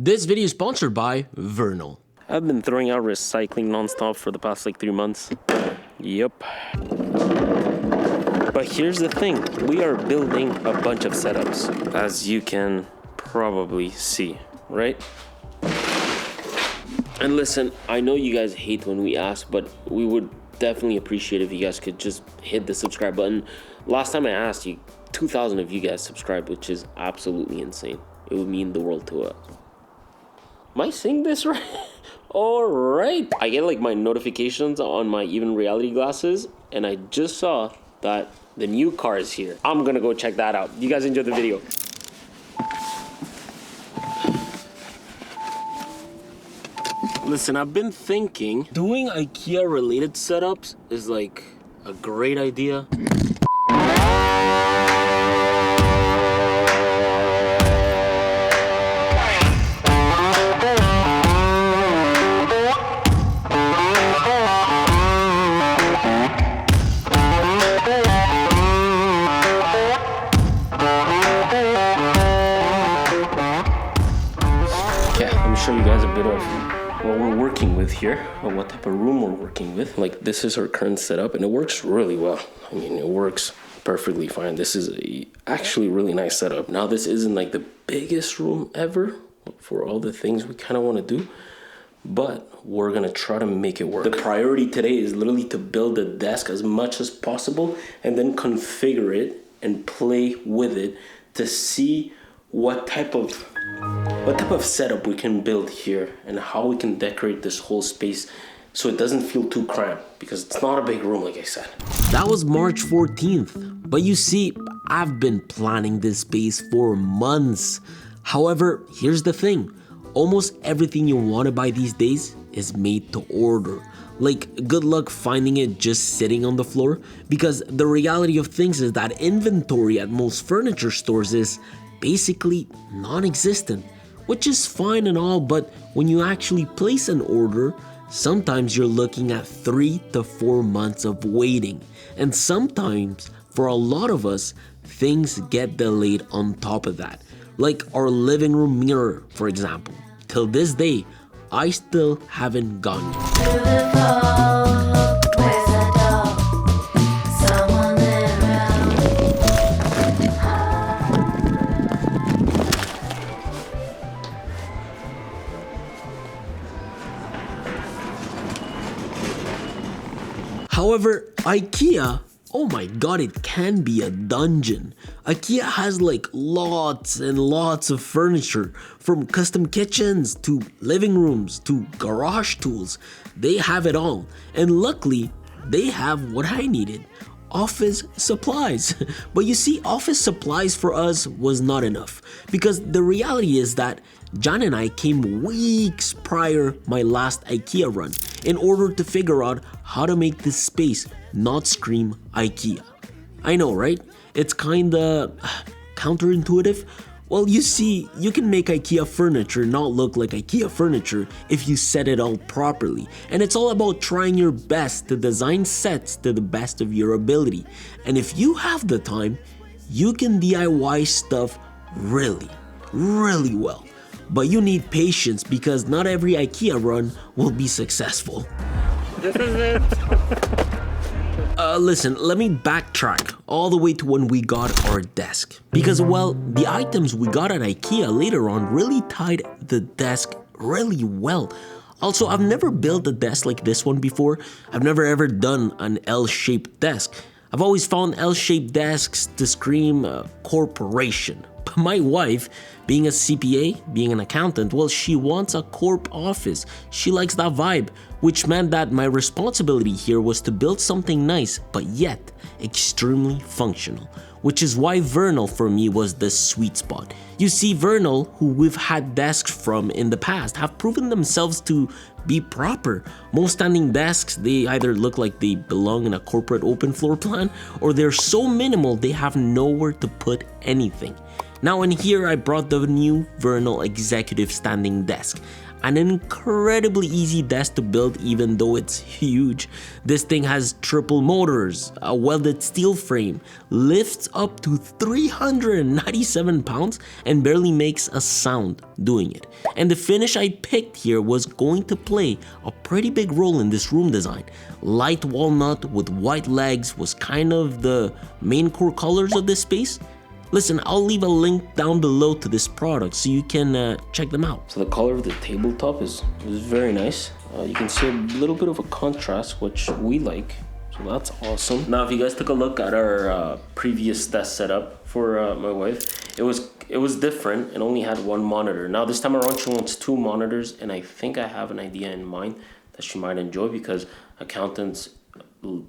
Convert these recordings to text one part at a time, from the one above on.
This video is sponsored by Vernal. I've been throwing out recycling nonstop for the past like 3 months. Yep. But here's the thing, we are building a bunch of setups, as you can probably see, right? And listen, I know you guys hate when we ask, but we would definitely appreciate if you guys could just hit the subscribe button. Last time I asked you, 2,000 of you guys subscribed, which is absolutely insane. It would mean the world to us. Am I saying this right? All right. I get like my notifications on my even reality glasses, and I just saw that the new car is here. I'm gonna go check that out. You guys enjoy the video. Listen, I've been thinking doing IKEA related setups is like a great idea. Let me show you guys a bit of what we're working with here, or what type of room we're working with. Like, this is our current setup, and it works really well. I mean, it works perfectly fine. This is actually really nice setup. Now, this isn't like the biggest room ever for all the things we kind of want to do, but we're gonna try to make it work. The priority today is literally to build the desk as much as possible and then configure it and play with it to see what type of setup we can build here and how we can decorate this whole space so it doesn't feel too cramped, because it's not a big room, like I said. That was March 14th, but you see, I've been planning this space for months. However, here's the thing, almost everything you want to buy these days is made to order. Like, good luck finding it just sitting on the floor, because the reality of things is that inventory at most furniture stores is basically non-existent, which is fine and all, but when you actually place an order, sometimes you're looking at 3 to 4 months of waiting. And sometimes, for a lot of us, things get delayed on top of that. Like our living room mirror, for example. Till this day, I still haven't gotten it. However, IKEA, oh my god, it can be a dungeon. IKEA has like lots and lots of furniture, from custom kitchens to living rooms to garage tools. They have it all, and luckily, they have what I needed. Office supplies. But you see, office supplies for us was not enough, because the reality is that John and I came weeks prior my last IKEA run in order to figure out how to make this space not scream IKEA. I know, right? It's kinda counterintuitive. Well, you see, you can make IKEA furniture not look like IKEA furniture if you set it all properly. And it's all about trying your best to design sets to the best of your ability. And if you have the time, you can DIY stuff really, really well. But you need patience, because not every IKEA run will be successful. This is it. Listen, let me backtrack all the way to when we got our desk. Because, well, the items we got at IKEA later on really tied the desk really well. Also, I've never built a desk like this one before. I've never ever done an L-shaped desk. I've always found L-shaped desks to scream corporation. But my wife, being a CPA, being an accountant, well, she wants a corp office. She likes that vibe, which meant that my responsibility here was to build something nice, but yet extremely functional, which is why Vernal for me was the sweet spot. You see, Vernal, who we've had desks from in the past, have proven themselves to be proper. Most standing desks, they either look like they belong in a corporate open floor plan, or they're so minimal they have nowhere to put anything. Now in here, I brought the new Vernal Executive Standing Desk. An incredibly easy desk to build even though it's huge. This thing has triple motors, a welded steel frame, lifts up to 397 pounds and barely makes a sound doing it. And the finish I picked here was going to play a pretty big role in this room design. Light walnut with white legs was kind of the main core colors of this space. Listen, I'll leave a link down below to this product so you can check them out. So the color of the tabletop is very nice. You can see a little bit of a contrast, which we like. So that's awesome. Now, if you guys took a look at our previous desk setup for my wife, it was different. It only had one monitor. Now this time around, she wants two monitors, and I think I have an idea in mind that she might enjoy because accountants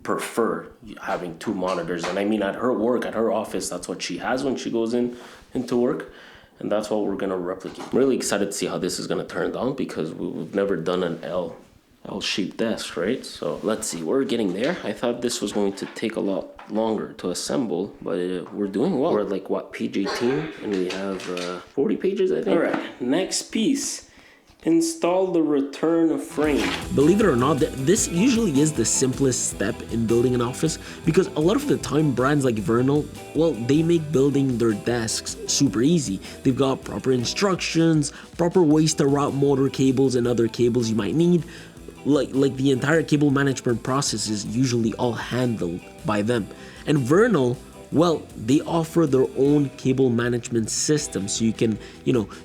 prefer having two monitors. And I mean, at her work, at her office, that's what she has when she goes into work, and that's what we're gonna replicate. I'm really excited to see how this is gonna turn out because we've never done an L-shaped desk, right? So let's see, we're getting there. I thought this was going to take a lot longer to assemble, but we're doing well. We're at like what, page 18, and we have 40 pages, I think. All right, next piece. Install the return frame. Believe it or not, this usually is the simplest step in building an office because a lot of the time brands like Vernal, well, they make building their desks super easy. They've got proper instructions, proper ways to route motor cables and other cables you might need. Like the entire cable management process is usually all handled by them. And Vernal, well, they offer their own cable management system so you can,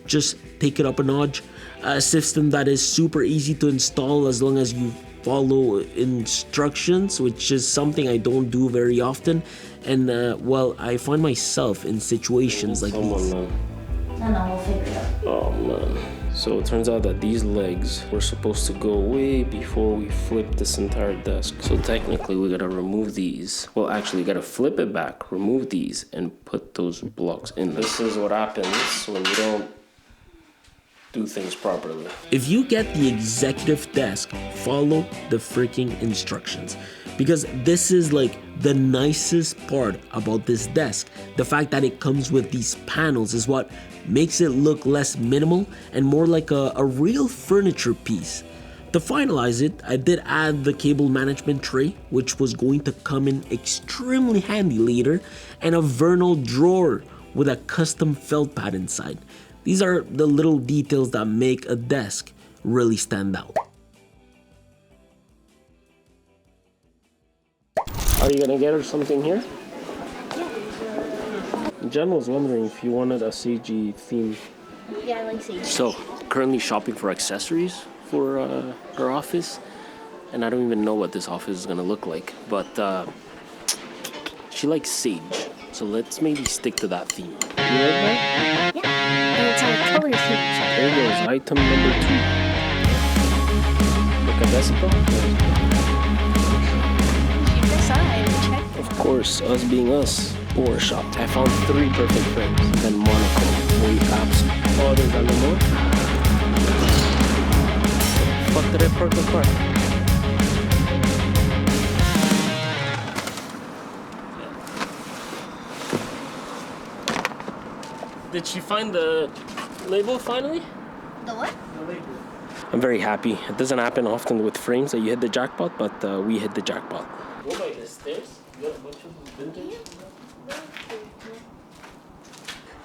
just take it up a notch. A system that is super easy to install as long as you follow instructions, which is something I don't do very often. And well, I find myself in situations like these. No, we'll figure it out. Oh man. So it turns out that these legs were supposed to go way before we flipped this entire desk. So technically we gotta remove these. Well, actually, you gotta flip it back, remove these, and put those blocks in. This is what happens when you don't do things properly. If you get the executive desk, follow the freaking instructions. Because this is like the nicest part about this desk. The fact that it comes with these panels is what makes it look less minimal and more like a real furniture piece. To finalize it, I did add the cable management tray, which was going to come in extremely handy later, and a Vernal drawer with a custom felt pad inside. These are the little details that make a desk really stand out. Are you gonna get her something here? Jen was wondering if you wanted a CG theme. Yeah, I like CG. So, currently shopping for accessories for her office, and I don't even know what this office is gonna look like, but she likes sage, so let's maybe stick to that theme. You like that? Yeah, and it's on a color theme. There goes item number 2. Look at this bro. Keep this eye and check. Of course, us being us, or shop. I found 3 perfect frames. Then Monaco, Wallpapers. Oh, there's a little more. Fuck, did I park the car? Did she find the label finally? The what? The label. I'm very happy. It doesn't happen often with frames that you hit the jackpot, but we hit the jackpot. Go by the stairs. You got a bunch of vintage.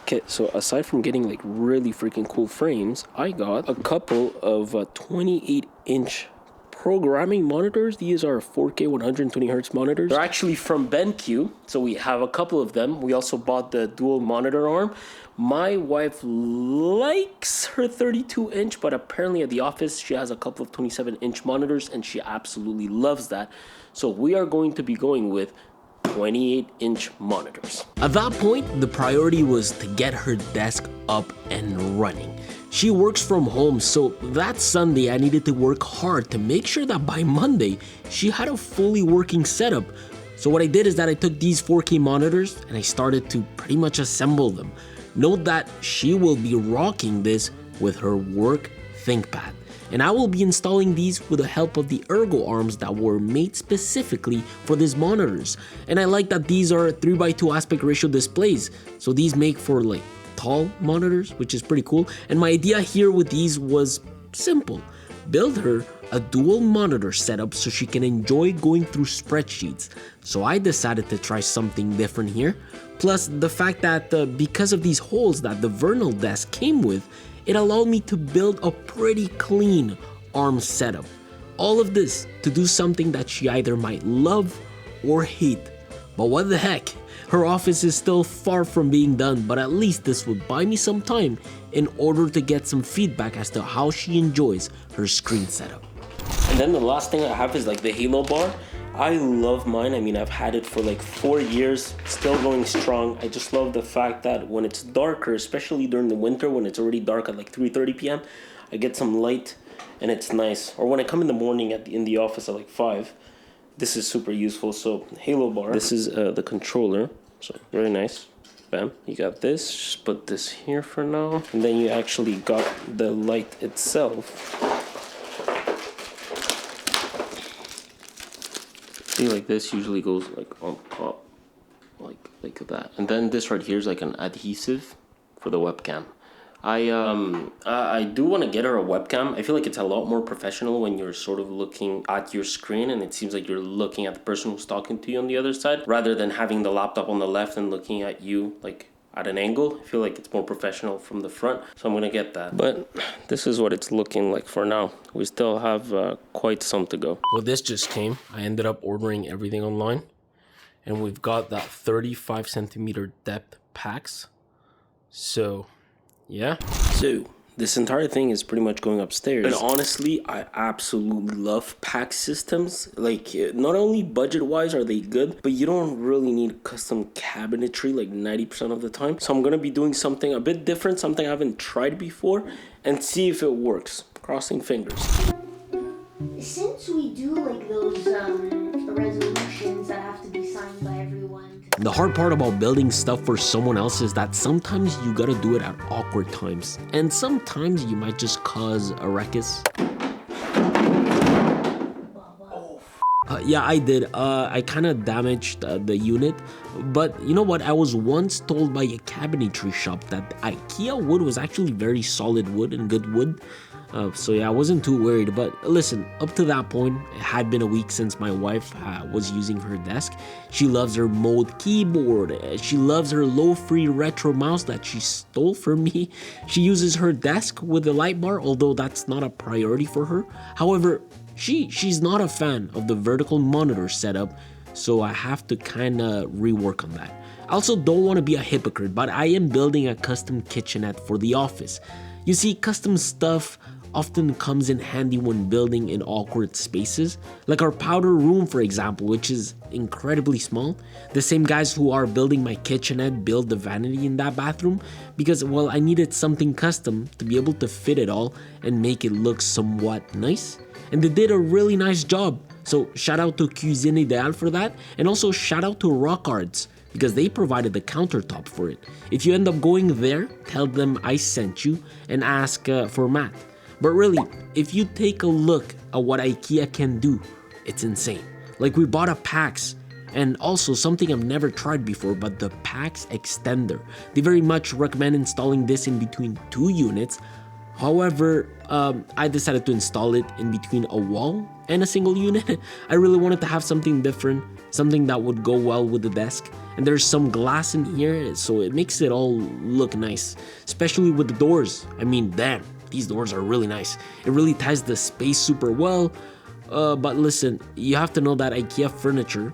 Okay, so aside from getting like really freaking cool frames, I got a couple of 28-inch programming monitors. These are 4K 120 hertz monitors. They're actually from BenQ, so we have a couple of them. We also bought the dual monitor arm. My wife likes her 32-inch, but apparently at the office she has a couple of 27-inch monitors and she absolutely loves that. So we are going to be going with 28-inch monitors. At that point, the priority was to get her desk up and running. She works from home, so that Sunday I needed to work hard to make sure that by Monday she had a fully working setup. So what I did is that I took these 4K monitors and I started to pretty much assemble them. Note that she will be rocking this with her work ThinkPad. And I will be installing these with the help of the ergo arms that were made specifically for these monitors. And I like that these are 3:2 aspect ratio displays, so these make for like tall monitors, which is pretty cool. And my idea here with these was simple. Build her a dual monitor setup so she can enjoy going through spreadsheets. So I decided to try something different here. Plus the fact that because of these holes that the Vernal Desk came with, it allowed me to build a pretty clean ARM setup. All of this to do something that she either might love or hate. But what the heck, her office is still far from being done, but at least this would buy me some time in order to get some feedback as to how she enjoys her screen setup. And then the last thing I have is like the Halo bar. I love mine. I mean, I've had it for like 4 years, still going strong. I just love the fact that when it's darker, especially during the winter, when it's already dark at like 3:30 p.m., I get some light and it's nice. Or when I come in the morning in the office at like 5, this is super useful. So Halo bar, this is the controller. So very nice. Bam, you got this. Just put this here for now. And then you actually got the light itself. See, like this usually goes like on top, like that. And then this right here is like an adhesive for the webcam. I do want to get her a webcam. I feel like it's a lot more professional when you're sort of looking at your screen and it seems like you're looking at the person who's talking to you on the other side, rather than having the laptop on the left and looking at you like at an angle. I feel like it's more professional from the front, so I'm gonna get that. But this is what it's looking like for now. We still have quite some to go. Well, this just came. I ended up ordering everything online, and we've got that 35 centimeter depth packs. So yeah. So this entire thing is pretty much going upstairs. And honestly, I absolutely love pack systems. Like, not only budget-wise are they good, but you don't really need custom cabinetry like 90% of the time. So I'm gonna be doing something a bit different, something I haven't tried before, and see if it works. Crossing fingers. Since we do like those resolutions that have to be signed by everyone. The hard part about building stuff for someone else is that sometimes you gotta do it at awkward times. And sometimes you might just cause a ruckus. Yeah, I did. I kind of damaged the unit. But you know what? I was once told by a cabinetry shop that IKEA wood was actually very solid wood and good wood. So yeah, I wasn't too worried. But listen, up to that point, it had been a week since my wife was using her desk. She loves her Mode keyboard. She loves her low-free retro mouse that she stole from me. She uses her desk with a light bar, although that's not a priority for her. However, she's not a fan of the vertical monitor setup, so I have to kind of rework on that. I also don't want to be a hypocrite, but I am building a custom kitchenette for the office. You see, custom stuff often comes in handy when building in awkward spaces, like our powder room, for example, which is incredibly small. The same guys who are building my kitchenette build the vanity in that bathroom because, well, I needed something custom to be able to fit it all and make it look somewhat nice. And they did a really nice job. So shout out to Cuisine Ideal for that, and also shout out to Rock Arts because they provided the countertop for it. If you end up going there, tell them I sent you and ask for Matt. But really, if you take a look at what IKEA can do, it's insane. Like, we bought a PAX, and also something I've never tried before, but the PAX extender. They very much recommend installing this in between 2 units. However, I decided to install it in between a wall and a single unit. I really wanted to have something different, something that would go well with the desk. And there's some glass in here, so it makes it all look nice, especially with the doors. I mean, damn, these doors are really nice. It really ties the space super well. But listen, you have to know that IKEA furniture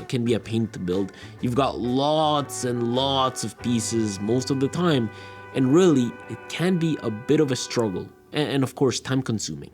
can be a pain to build. You've got lots and lots of pieces most of the time, and really, it can be a bit of a struggle, and of course, time consuming.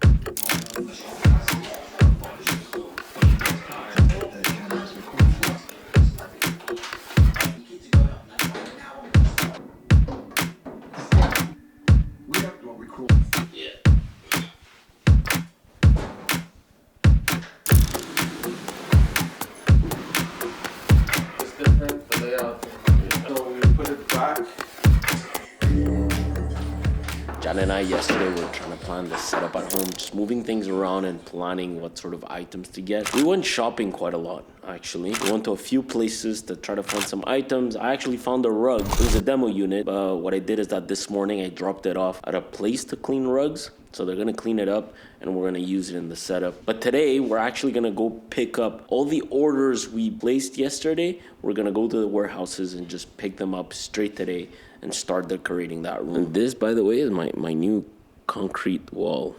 John and I yesterday we were trying to plan the setup at home, just moving things around and planning what sort of items to get. We went shopping quite a lot, actually. We went to a few places to try to find some items. I actually found a rug. It was a demo unit. What I did is that this morning I dropped it off at a place to clean rugs. So they're gonna clean it up and we're gonna use it in the setup. But today we're actually gonna go pick up all the orders we placed yesterday. We're gonna go to the warehouses and just pick them up straight today and start decorating that room. And this, by the way, is my new concrete wall.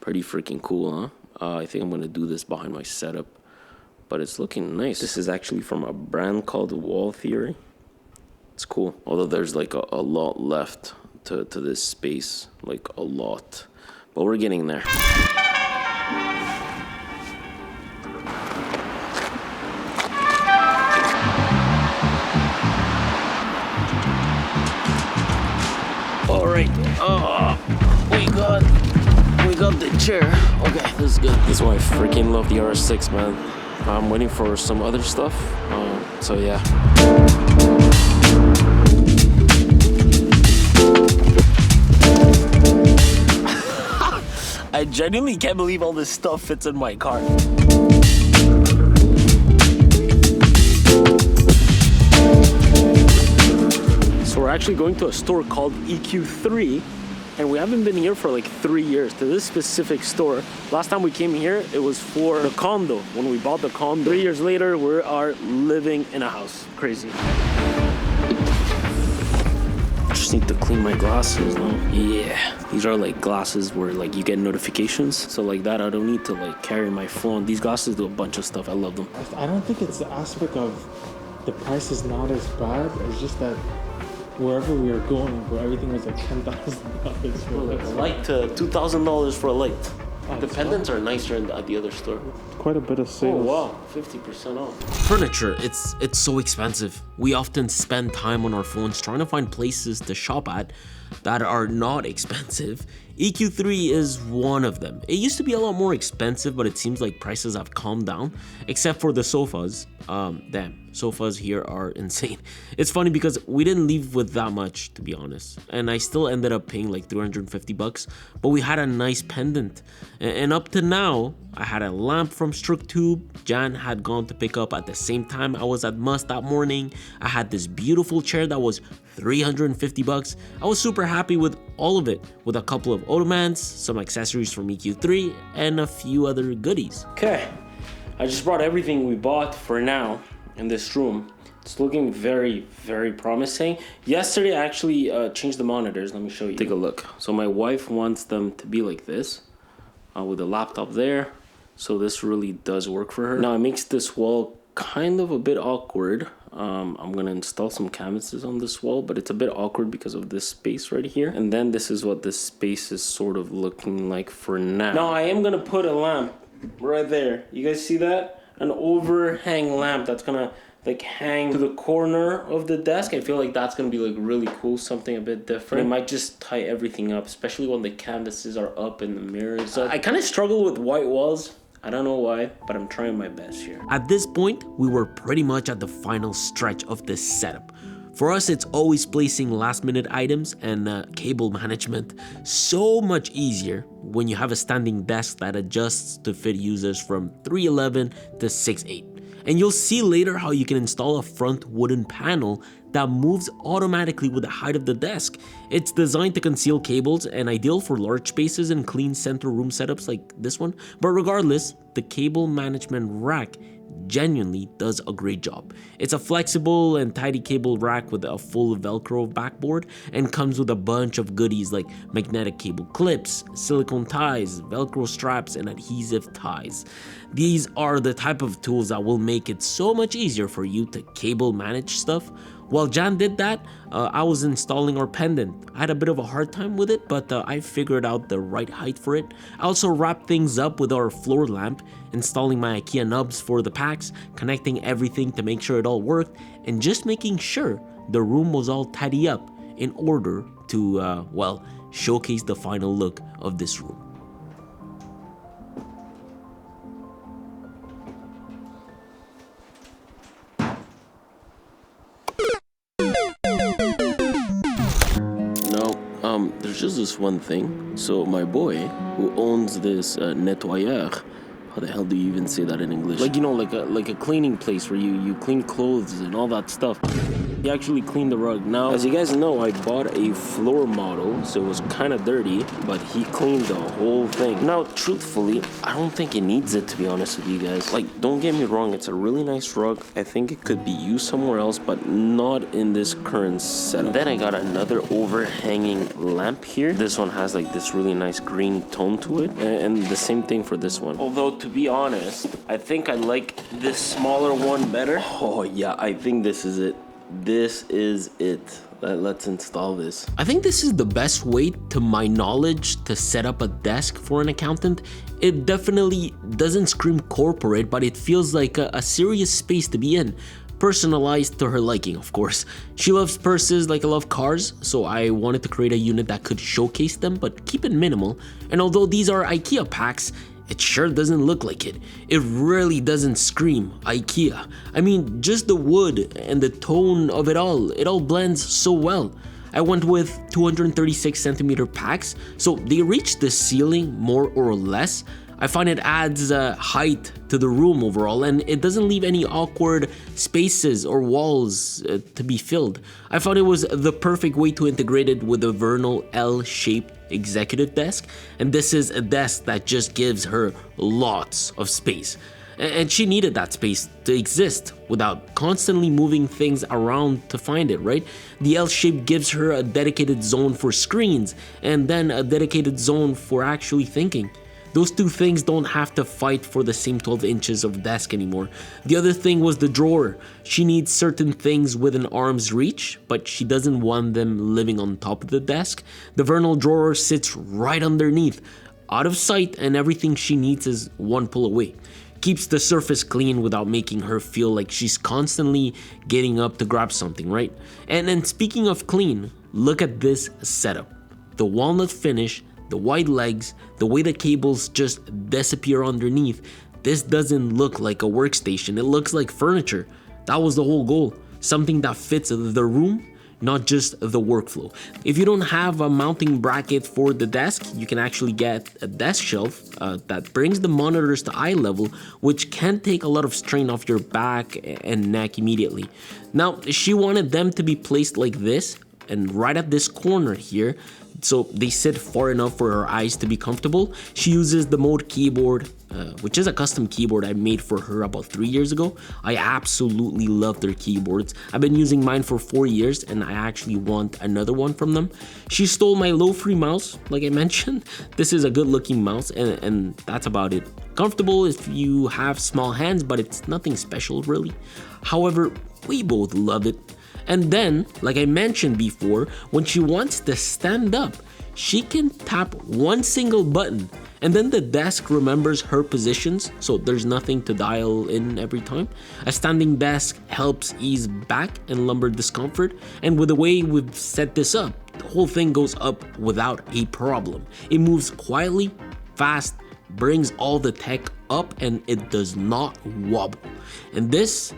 Pretty freaking cool, huh? I think I'm gonna do this behind my setup, but it's looking nice. This is actually from a brand called Wall Theory. It's cool, although there's like a lot left to this space, like a lot, but we're getting there. All right, we got the chair. Okay, this is good. This is why I freaking love the R6, man. I'm waiting for some other stuff, so yeah. I genuinely can't believe all this stuff fits in my car. So we're actually going to a store called EQ3, and we haven't been here for like 3 years, to this specific store. Last time we came here, it was for the condo, when we bought the condo. 3 years later, we are living in a house. Crazy. Just need to clean my glasses now. Yeah, these are like glasses where like you get notifications, so like that I don't need to like carry my phone. These glasses do a bunch of stuff. I love them. I don't think it's the aspect of the price is not as bad. It's just that wherever we are going, where everything was like $10,000 for like a light to $2,000 for a light. The pendants fun. are nicer at the other store. Quite a bit of sales. Oh wow, 50% off. Furniture, it's so expensive. We often spend time on our phones trying to find places to shop at that are not expensive. EQ3 is one of them. It used to be a lot more expensive, but it seems like prices have calmed down, except for the sofas. Damn, sofas here are insane. It's funny because we didn't leave with that much, to be honest, and I still ended up paying like $350, but we had a nice pendant. And up to now, I had a lamp from StructTube. Jan had gone to pick up at the same time I was at Must that morning. I had this beautiful chair that was $350. I was super happy with all of it, with a couple of ottomans, some accessories from EQ3, and a few other goodies. Okay, I just brought everything we bought for now in this room. It's looking very, very promising. Yesterday I actually changed the monitors. Let me show you. Take a look. So my wife wants them to be like this, with the laptop there. So this really does work for her. Now it makes this wall kind of a bit awkward. I'm gonna install some canvases on this wall, but it's a bit awkward because of this space right here. And then this is what this space is sort of looking like for now. Now I am gonna put a lamp right there. You guys see that? An overhang lamp that's gonna like hang to the corner of the desk. I feel like that's gonna be like really cool, something a bit different. It might just tie everything up, especially when the canvases are up in the mirrors. So I kind of struggle with white walls. I don't know why, but I'm trying my best here. At this point, we were pretty much at the final stretch of this setup. For us, it's always placing last minute items and cable management so much easier when you have a standing desk that adjusts to fit users from 3'11 to 6'8. And you'll see later how you can install a front wooden panel that moves automatically with the height of the desk. It's designed to conceal cables and ideal for large spaces and clean center room setups like this one. But regardless, the cable management rack genuinely does a great job. It's a flexible and tidy cable rack with a full Velcro backboard and comes with a bunch of goodies like magnetic cable clips, silicone ties, Velcro straps, and adhesive ties. These are the type of tools that will make it so much easier for you to cable manage stuff. While Jan did that, I was installing our pendant. I had a bit of a hard time with it, but I figured out the right height for it. I also wrapped things up with our floor lamp, installing my IKEA nubs for the packs, connecting everything to make sure it all worked, and just making sure the room was all tidy up in order to, well, showcase the final look of this room. There's just this one thing. So my boy, who owns this nettoyeur, how the hell do you even say that in English? Like, you know, like a cleaning place where you clean clothes and all that stuff. He actually cleaned the rug. Now, as you guys know, I bought a floor model, so it was kind of dirty, but he cleaned the whole thing. Now, truthfully, I don't think it needs it, to be honest with you guys. Like, don't get me wrong, it's a really nice rug. I think it could be used somewhere else, but not in this current setup. Then I got another overhanging lamp here. This one has like this really nice green tone to it, and the same thing for this one. Although, to be honest, I think I like this smaller one better. Oh yeah, I think this is it. This is it. Let's install this. I think this is the best way, to my knowledge, to set up a desk for an accountant. It definitely doesn't scream corporate, but it feels like a serious space to be in. Personalized to her liking, of course. She loves purses like I love cars, so I wanted to create a unit that could showcase them, but keep it minimal. And although these are IKEA packs, it sure doesn't look like it. It really doesn't scream IKEA. I mean, just the wood and the tone of it all blends so well. I went with 236 centimeter packs, so they reach the ceiling more or less. I find it adds height to the room overall, and it doesn't leave any awkward spaces or walls to be filled. I found it was the perfect way to integrate it with a Vernal L-shaped executive desk, and this is a desk that just gives her lots of space. And she needed that space to exist without constantly moving things around to find it, right? The L shape gives her a dedicated zone for screens and then a dedicated zone for actually thinking. Those two things don't have to fight for the same 12 inches of desk anymore. The other thing was the drawer. She needs certain things within arm's reach, but she doesn't want them living on top of the desk. The Vernal drawer sits right underneath, out of sight, and everything she needs is one pull away. Keeps the surface clean without making her feel like she's constantly getting up to grab something, right? And then speaking of clean, look at this setup. The walnut finish, the wide legs, the way the cables just disappear underneath. This doesn't look like a workstation, it looks like furniture. That was the whole goal. Something that fits the room, not just the workflow. If you don't have a mounting bracket for the desk, you can actually get a desk shelf that brings the monitors to eye level, which can take a lot of strain off your back and neck immediately. Now, she wanted them to be placed like this, and right at this corner here, so they sit far enough for her eyes to be comfortable. She uses the Mode keyboard, which is a custom keyboard I made for her about 3 years ago. I absolutely love their keyboards. I've been using mine for 4 years and I actually want another one from them. She stole my low-free mouse, like I mentioned. This is a good looking mouse and that's about it. Comfortable if you have small hands, but it's nothing special really. However, we both love it. And then, like I mentioned before, when she wants to stand up, she can tap one single button and then the desk remembers her positions, so there's nothing to dial in every time. A standing desk helps ease back and lumbar discomfort, and with the way we've set this up, the whole thing goes up without a problem. It moves quietly, fast, brings all the tech up, and it does not wobble. And this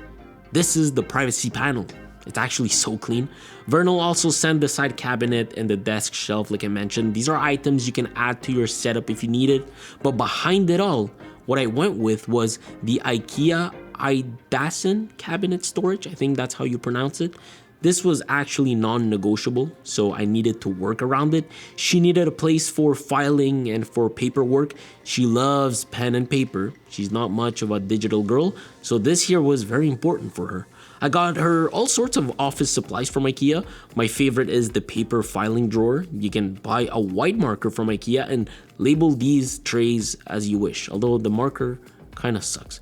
is the privacy panel. It's actually so clean. Vernal also sent the side cabinet and the desk shelf, like I mentioned. These are items you can add to your setup if you need it. But behind it all, what I went with was the IKEA Idasen cabinet storage. I think that's how you pronounce it. This was actually non-negotiable, so I needed to work around it. She needed a place for filing and for paperwork. She loves pen and paper. She's not much of a digital girl, so this here was very important for her. I got her all sorts of office supplies from IKEA. My favorite is the paper filing drawer. You can buy a white marker from IKEA and label these trays as you wish, although the marker kind of sucks.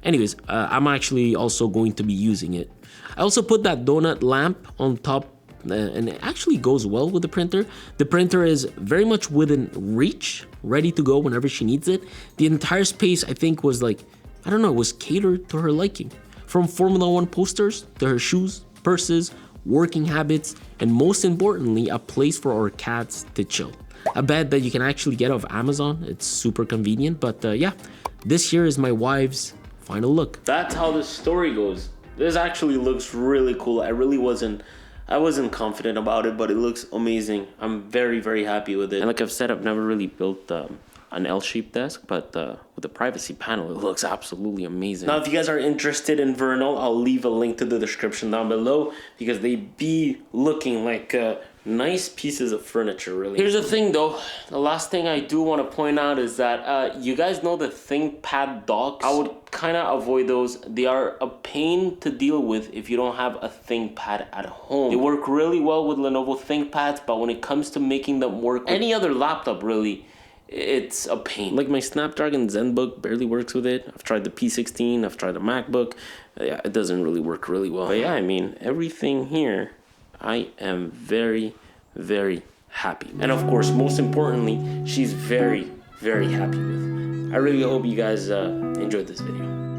Anyways, I'm actually also going to be using it. I also put that donut lamp on top and it actually goes well with the printer. The printer is very much within reach, ready to go whenever she needs it. The entire space I think was like, I don't know, it was catered to her liking. From Formula 1 posters to her shoes, purses, working habits, and most importantly, a place for our cats to chill. A bed that you can actually get off Amazon. It's super convenient, but yeah, this here is my wife's final look. That's how the story goes. This actually looks really cool. I really wasn't I wasn't confident about it, but it looks amazing. I'm very, very happy with it. And like I've said, I've never really built an L-shaped desk, but with the privacy panel, it looks absolutely amazing. Now, if you guys are interested in Vernal, I'll leave a link to the description down below because they be looking like nice pieces of furniture, really. Here's the thing though, the last thing I do want to point out is that you guys know the ThinkPad docks. I would kind of avoid those. They are a pain to deal with if you don't have a ThinkPad at home. They work really well with Lenovo ThinkPads, but when it comes to making them work with any other laptop, really, it's a pain. Like my Snapdragon ZenBook barely works with it. I've tried the P16, I've tried the MacBook. Yeah, it doesn't really work really well. But yeah, I mean, everything here, I am very, very happy. And of course, most importantly, she's very, very happy with. I really hope you guys enjoyed this video.